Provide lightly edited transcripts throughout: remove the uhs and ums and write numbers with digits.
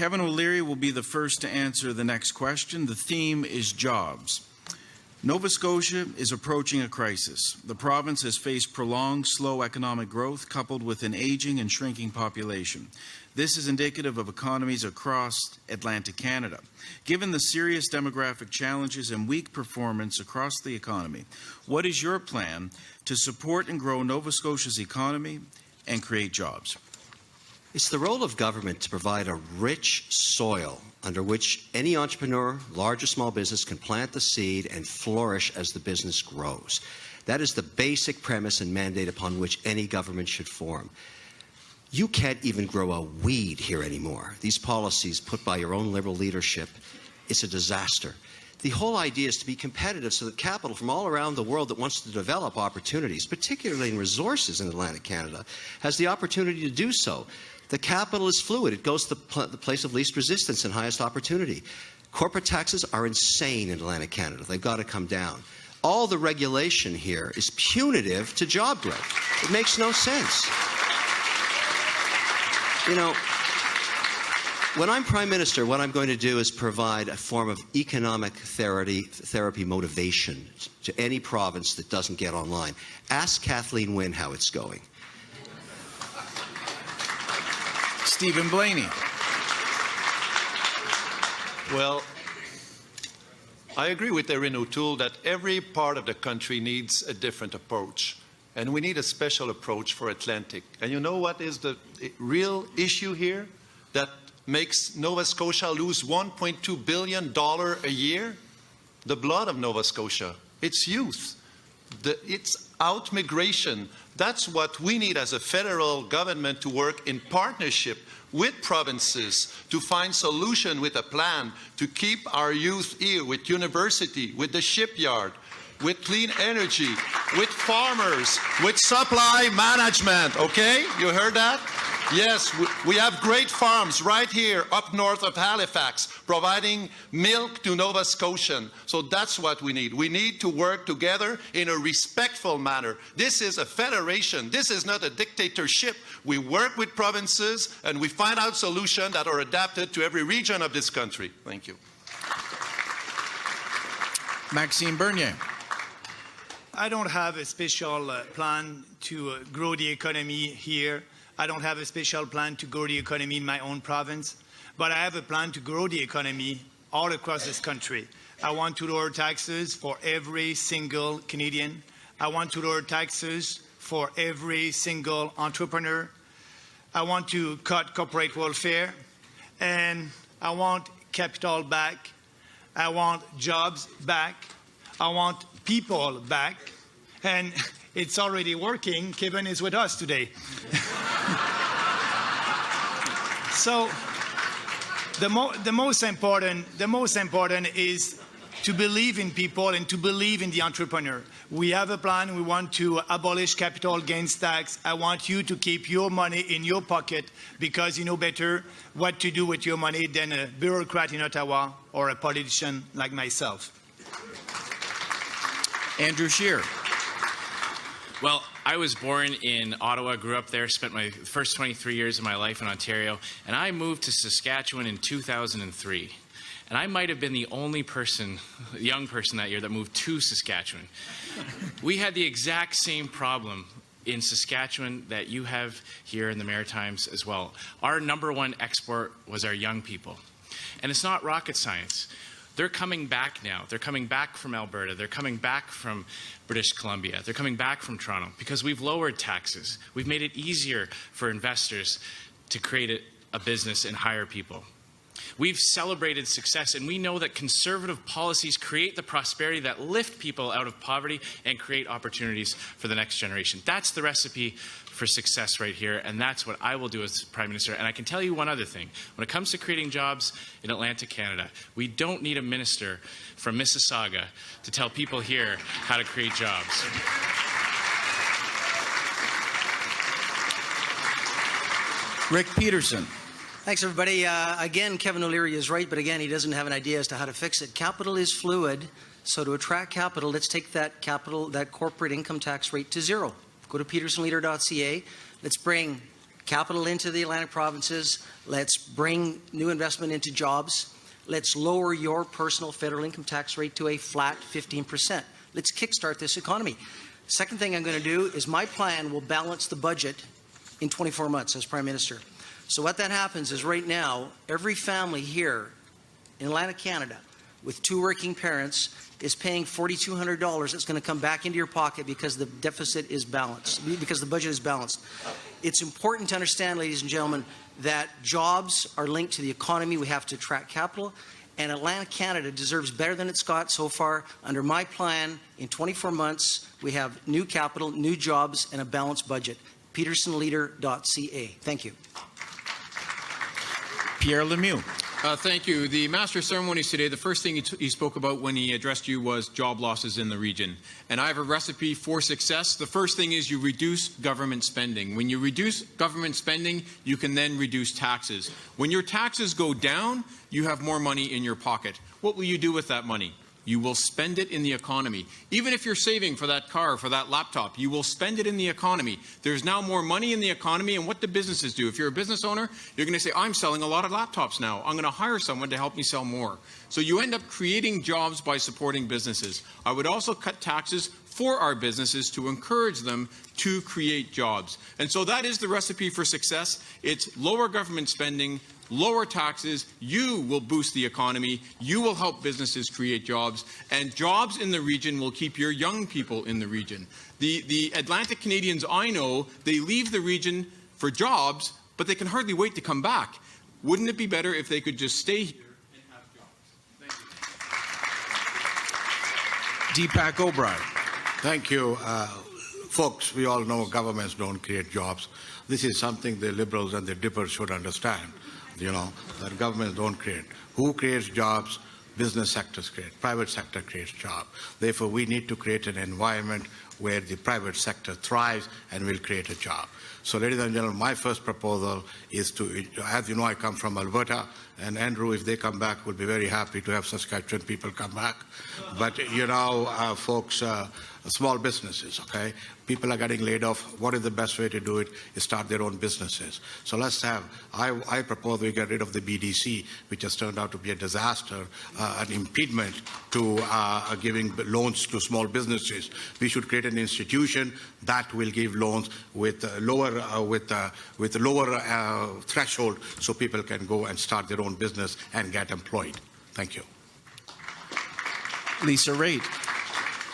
Kevin O'Leary will be the first to answer the next question. The theme is jobs. Nova Scotia is approaching a crisis. The province has faced prolonged, slow economic growth coupled with an aging and shrinking population. This is indicative of economies across Atlantic Canada. Given the serious demographic challenges and weak performance across the economy, what is your plan to support and grow Nova Scotia's economy and create jobs? It's the role of government to provide a rich soil under which any entrepreneur, large or small business, can plant the seed and flourish as the business grows. That is the basic premise and mandate upon which any government should form. You can't even grow a weed here anymore. These policies put by your own Liberal leadership, it's a disaster. The whole idea is to be competitive so that capital from all around the world that wants to develop opportunities, particularly in resources in Atlantic Canada, has the opportunity to do so. The capital is fluid. It goes to the place of least resistance and highest opportunity. Corporate taxes are insane in Atlantic Canada. They've got to come down. All the regulation here is punitive to job growth. It makes no sense. You know, when I'm Prime Minister, what I'm going to do is provide a form of economic therapy motivation to any province that doesn't get online. Ask Kathleen Wynne how it's going. Stephen Blaney. Well, I agree with Erin O'Toole that every part of the country needs a different approach. And we need a special approach for Atlantic. And you know what is the real issue here that makes Nova Scotia lose $1.2 billion a year? The blood of Nova Scotia. It's youth. It's out-migration. That's what we need as a federal government to work in partnership with provinces to find solution with a plan to keep our youth here, with university, with the shipyard, with clean energy, with farmers, with supply management, okay? You heard that? Yes, we have great farms right here up north of Halifax, providing milk to Nova Scotians. So that's what we need. We need to work together in a respectful manner. This is a federation. This is not a dictatorship. We work with provinces and we find out solutions that are adapted to every region of this country. Thank you. Maxime Bernier. I don't have a special plan to grow the economy here. I don't have a special plan to grow the economy in my own province, but I have a plan to grow the economy all across this country. I want to lower taxes for every single Canadian. I want to lower taxes for every single entrepreneur. I want to cut corporate welfare, and I want capital back. I want jobs back. I want people back, and it's already working. Kevin is with us today. So the most important is to believe in people and to believe in the entrepreneur. We have a plan. We want to abolish capital gains tax. I want you to keep your money in your pocket because you know better what to do with your money than a bureaucrat in Ottawa or a politician like myself. Andrew Scheer. Well, I was born in Ottawa, grew up there, spent my first 23 years of my life in Ontario, and I moved to Saskatchewan in 2003. And I might have been the only young person that year that moved to Saskatchewan. We had the exact same problem in Saskatchewan that you have here in the Maritimes as well. Our #1 export was our young people. And it's not rocket science. They're coming back now. They're coming back from Alberta. They're coming back from British Columbia. They're coming back from Toronto because we've lowered taxes. We've made it easier for investors to create a business and hire people. We've celebrated success, and we know that conservative policies create the prosperity that lift people out of poverty and create opportunities for the next generation. That's the recipe for success right here, and that's what I will do as Prime Minister. And I can tell you one other thing. When it comes to creating jobs in Atlantic Canada, we don't need a minister from Mississauga to tell people here how to create jobs. Rick Peterson. Thanks, everybody. Again, Kevin O'Leary is right, but again, he doesn't have an idea as to how to fix it. Capital is fluid, so to attract capital, let's take that corporate income tax rate to zero. Go to petersonleader.ca. Let's bring capital into the Atlantic provinces. Let's bring new investment into jobs. Let's lower your personal federal income tax rate to a flat 15%. Let's kickstart this economy. Second thing I'm going to do is my plan will balance the budget in 24 months as Prime Minister. So what that happens is right now, every family here in Atlantic Canada with 2 working parents is paying $4,200. It's going to come back into your pocket because the deficit is balanced, because the budget is balanced. It's important to understand, ladies and gentlemen, that jobs are linked to the economy. We have to attract capital. And Atlantic Canada deserves better than it's got so far. Under my plan, in 24 months, we have new capital, new jobs, and a balanced budget. PetersonLeader.ca. Thank you. Pierre Lemieux. Thank you. The Master of Ceremonies today, the first thing he spoke about when he addressed you was job losses in the region. And I have a recipe for success. The first thing is you reduce government spending. When you reduce government spending, you can then reduce taxes. When your taxes go down, you have more money in your pocket. What will you do with that money? You will spend it in the economy. Even if you're saving for that car, for that laptop, you will spend it in the economy. There's now more money in the economy, and what do businesses do? If you're a business owner, you're going to say, I'm selling a lot of laptops now. I'm going to hire someone to help me sell more. So you end up creating jobs by supporting businesses. I would also cut taxes for our businesses to encourage them to create jobs. And so that is the recipe for success. It's lower government spending, lower taxes, you will boost the economy, you will help businesses create jobs, and jobs in the region will keep your young people in the region. The Atlantic Canadians I know, they leave the region for jobs, but they can hardly wait to come back. Wouldn't it be better if they could just stay here and have jobs? Thank you. Deepak Obhrai. Thank you. Folks, we all know governments don't create jobs. This is something the Liberals and the Dippers should understand. You know, that governments don't create. Who creates jobs? Business sectors create. Private sector creates jobs. Therefore, we need to create an environment where the private sector thrives and will create a job. So, ladies and gentlemen, my first proposal is to, as you know, I come from Alberta, and Andrew, if they come back, would be very happy to have Saskatchewan people come back. But, you know, folks, small businesses, okay? People are getting laid off. What is the best way to do it? Is start their own businesses. So let's have, I propose we get rid of the BDC, which has turned out to be a disaster, an impediment to giving loans to small businesses. We should create an institution that will give loans with lower threshold so people can go and start their own business and get employed. Thank you. Lisa Raitt.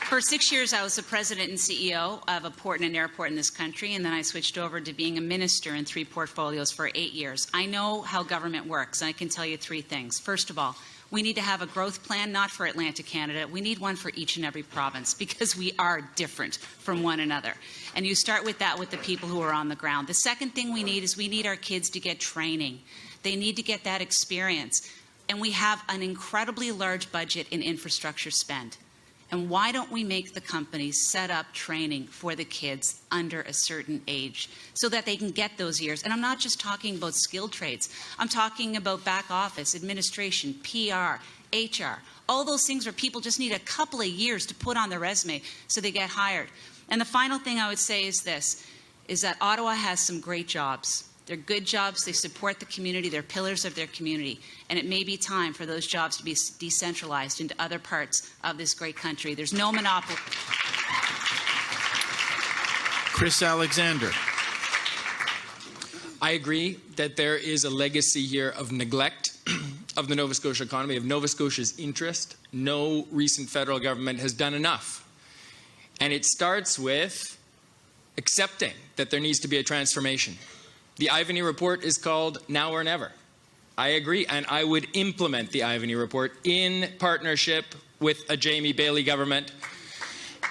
For 6 years, I was the president and CEO of a port and an airport in this country, and then I switched over to being a minister in 3 portfolios for 8 years. I know how government works, and I can tell you 3 things. First of all, we need to have a growth plan, not for Atlantic Canada. We need one for each and every province because we are different from one another. And you start with that with the people who are on the ground. The second thing we need is we need our kids to get training. They need to get that experience. And we have an incredibly large budget in infrastructure spend. And why don't we make the companies set up training for the kids under a certain age so that they can get those years? And I'm not just talking about skilled trades. I'm talking about back office, administration, PR, HR, all those things where people just need a couple of years to put on their resume so they get hired. And the final thing I would say is this, is that Ottawa has some great jobs. They're good jobs, they support the community, they're pillars of their community, and it may be time for those jobs to be decentralized into other parts of this great country. There's no monopoly. Chris Alexander. I agree that there is a legacy here of neglect of the Nova Scotia economy, of Nova Scotia's interest. No recent federal government has done enough. And it starts with accepting that there needs to be a transformation. The Ivany report is called Now or Never. I agree, and I would implement the Ivany report in partnership with a Jamie Bailey government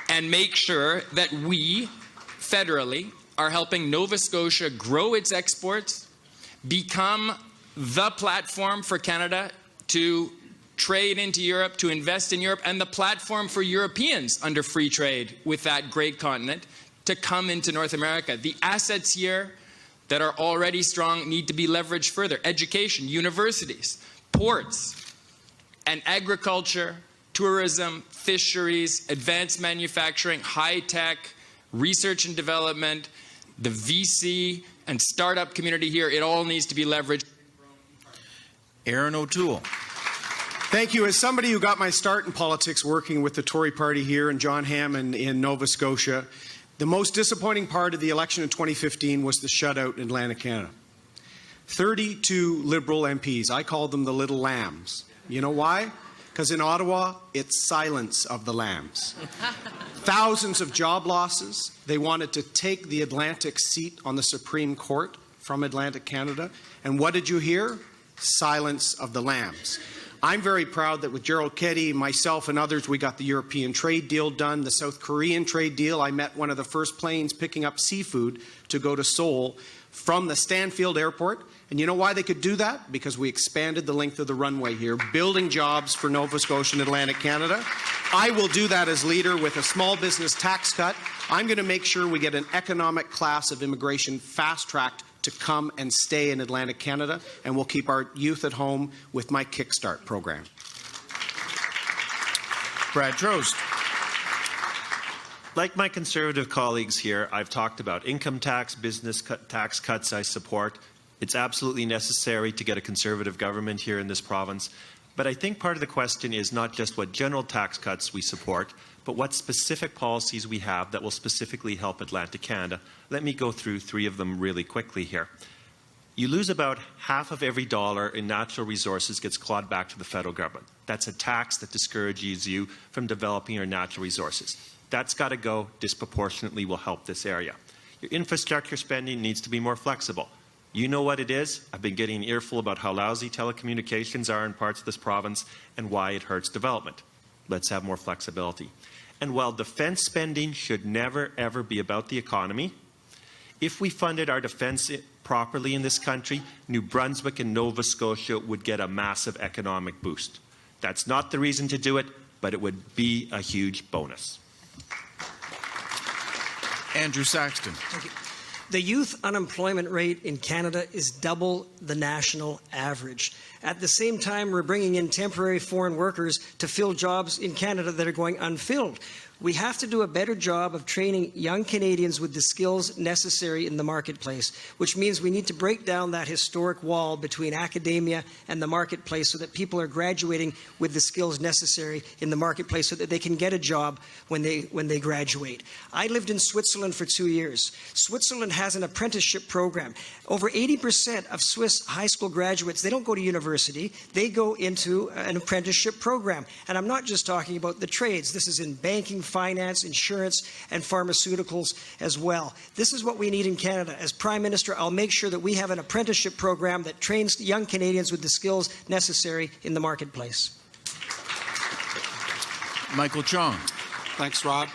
and make sure that we, federally, are helping Nova Scotia grow its exports, become the platform for Canada to trade into Europe, to invest in Europe, and the platform for Europeans under free trade with that great continent to come into North America. The assets here that are already strong need to be leveraged further. Education, universities, ports, and agriculture, tourism, fisheries, advanced manufacturing, high-tech, research and development, the VC and startup community here. It all needs to be leveraged. Erin O'Toole. Thank you. As somebody who got my start in politics working with the Tory party here and John Hammond in Nova Scotia, the most disappointing part of the election in 2015 was the shutout in Atlantic Canada. 32 Liberal MPs. I called them the little lambs. You know why? Because in Ottawa, it's silence of the lambs. Thousands of job losses. They wanted to take the Atlantic seat on the Supreme Court from Atlantic Canada. And what did you hear? Silence of the lambs. I'm very proud that with Gerald Kellie, myself and others, we got the European trade deal done, the South Korean trade deal. I met one of the first planes picking up seafood to go to Seoul from the Stanfield Airport. And you know why they could do that? Because we expanded the length of the runway here, building jobs for Nova Scotia and Atlantic Canada. I will do that as leader with a small business tax cut. I'm going to make sure we get an economic class of immigration fast-tracked to come and stay in Atlantic Canada, and we'll keep our youth at home with my Kickstart program. Brad Trost. Like my Conservative colleagues here, I've talked about income tax, business tax cuts I support. It's absolutely necessary to get a Conservative government here in this province. But I think part of the question is not just what general tax cuts we support, but what specific policies we have that will specifically help Atlantic Canada. Let me go through three of them really quickly here. You lose about half of every dollar in natural resources gets clawed back to the federal government. That's a tax that discourages you from developing your natural resources. That's got to go. Disproportionately will help this area. Your infrastructure spending needs to be more flexible. You know what it is. I've been getting an earful about how lousy telecommunications are in parts of this province and why it hurts development. Let's have more flexibility. And while defense spending should never, ever be about the economy, if we funded our defense properly in this country, New Brunswick and Nova Scotia would get a massive economic boost. That's not the reason to do it, but it would be a huge bonus. Andrew Saxton. Thank you. The youth unemployment rate in Canada is double the national average. At the same time, we're bringing in temporary foreign workers to fill jobs in Canada that are going unfilled. We have to do a better job of training young Canadians with the skills necessary in the marketplace, which means we need to break down that historic wall between academia and the marketplace so that people are graduating with the skills necessary in the marketplace so that they can get a job when they graduate. I lived in Switzerland for 2 years. Switzerland has an apprenticeship program. Over 80% of Swiss high school graduates, they don't go to university, they go into an apprenticeship program. And I'm not just talking about the trades. This is in banking, finance, insurance, and pharmaceuticals as well. This is what we need in Canada. As Prime Minister, I'll make sure that we have an apprenticeship program that trains young Canadians with the skills necessary in the marketplace. Michael Chong. Thanks, Rob.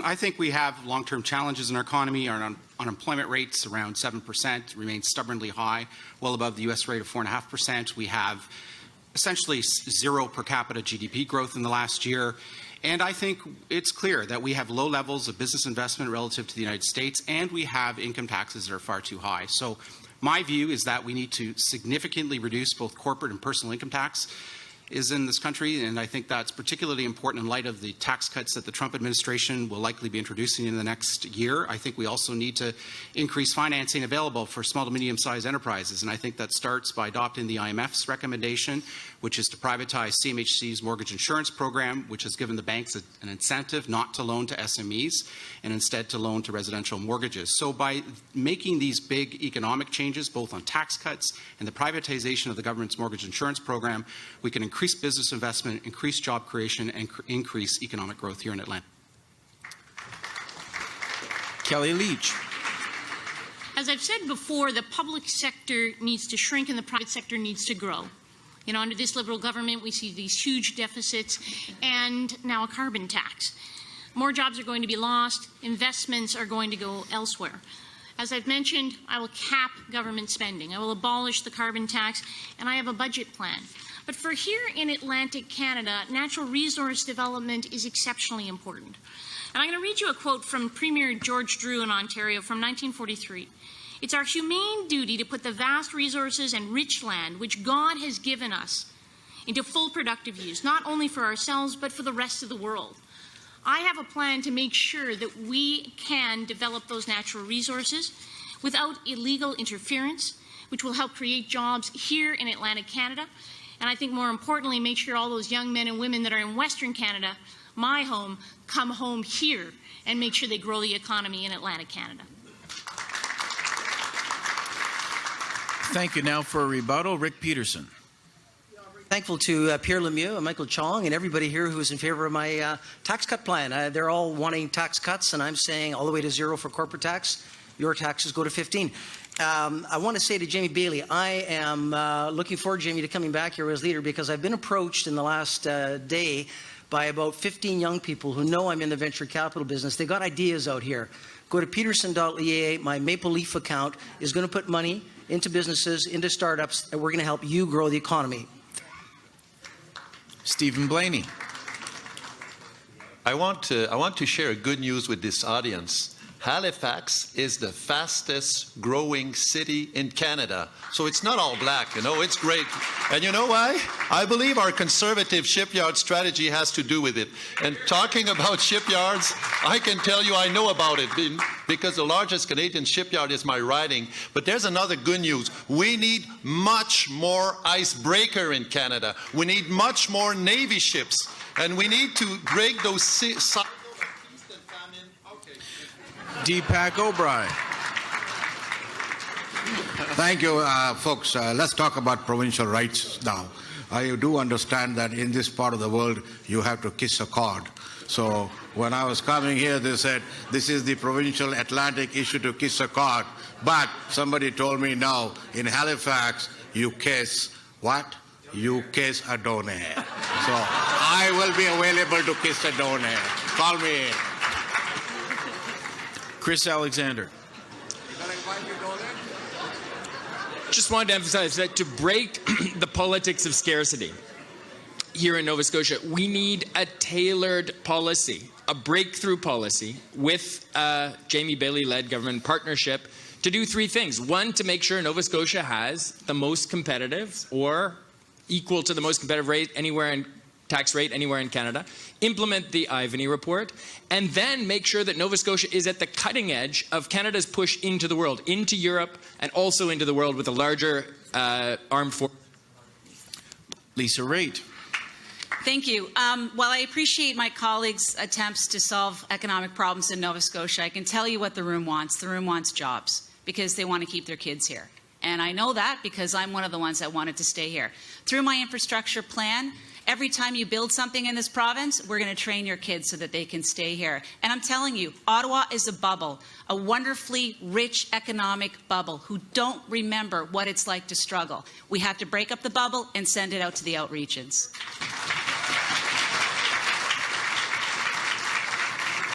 I think we have long-term challenges in our economy. Our unemployment rates around 7% remain stubbornly high, well above the U.S. rate of 4.5%. We have essentially zero per capita GDP growth in the last year. And I think it's clear that we have low levels of business investment relative to the United States, and we have income taxes that are far too high. So my view is that we need to significantly reduce both corporate and personal income tax is in this country, and I think that's particularly important in light of the tax cuts that the Trump administration will likely be introducing in the next year. I think we also need to increase financing available for small to medium-sized enterprises, and I think that starts by adopting the IMF's recommendation, which is to privatize CMHC's mortgage insurance program, which has given the banks an incentive not to loan to SMEs and instead to loan to residential mortgages. So by making these big economic changes, both on tax cuts and the privatization of the government's mortgage insurance program, we can increase business investment, increase job creation, and increase economic growth here in Atlanta. Kellie Leitch. As I've said before, the public sector needs to shrink and the private sector needs to grow. You know, under this Liberal government, we see these huge deficits and now a carbon tax. More jobs are going to be lost. Investments are going to go elsewhere. As I've mentioned, I will cap government spending. I will abolish the carbon tax, and I have a budget plan. But for here in Atlantic Canada, natural resource development is exceptionally important. And I'm going to read you a quote from Premier George Drew in Ontario from 1943. It's our humane duty to put the vast resources and rich land which God has given us into full productive use, not only for ourselves, but for the rest of the world. I have a plan to make sure that we can develop those natural resources. without illegal interference, which will help create jobs here in Atlantic Canada. And I think more importantly, make sure all those young men and women that are in Western Canada, my home, come home here and make sure they grow the economy in Atlantic Canada. Thank you. Now for a rebuttal, Rick Peterson. Thankful to Pierre Lemieux and Michael Chong and everybody here who is in favor of my tax cut plan. They're all wanting tax cuts, and I'm saying all the way to 0 for corporate tax. Your taxes go to 15. I want to say to Jamie Bailey, I am looking forward, Jamie, to coming back here as leader, because I've been approached in the last day by about 15 young people who know I'm in the venture capital business. They got ideas out here. Go to peterson.lia. My Maple Leaf account is going to put money into businesses, into startups, and we're going to help you grow the economy. Stephen Blaney. I want to share good news with this audience. Halifax is the fastest growing city in Canada. So it's not all black, you know, it's great. And you know why? I believe our conservative shipyard strategy has to do with it. And talking about shipyards, I can tell you I know about it because the largest Canadian shipyard is my riding. But there's another good news. We need much more icebreaker in Canada. We need much more Navy ships. And we need to break those Deepak Obhrai. Thank you, folks. Let's talk about provincial rights now. I do understand that in this part of the world, you have to kiss a card. So when I was coming here, they said, this is the provincial Atlantic issue to kiss a card. But somebody told me now, in Halifax, you kiss what? You kiss a donor. So I will be available to kiss a donor. Call me in. Chris Alexander. Just wanted to emphasize that to break the politics of scarcity here in Nova Scotia, we need a tailored policy, a breakthrough policy with a Jamie Bailey-led government partnership to do three things. One, to make sure Nova Scotia has the most competitive or equal to the most competitive rate anywhere in tax rate anywhere in Canada, implement the Ivany report, and then make sure that Nova Scotia is at the cutting edge of Canada's push into the world, into Europe, and also into the world with a larger armed force. Lisa Raitt. Thank you. While I appreciate my colleagues' attempts to solve economic problems in Nova Scotia, I can tell you what the room wants. The room wants jobs because they want to keep their kids here. And I know that because I'm one of the ones that wanted to stay here. Through my infrastructure plan, every time you build something in this province, we're going to train your kids so that they can stay here. And I'm telling you, Ottawa is a bubble, a wonderfully rich economic bubble who don't remember what it's like to struggle. We have to break up the bubble and send it out to the outreaches.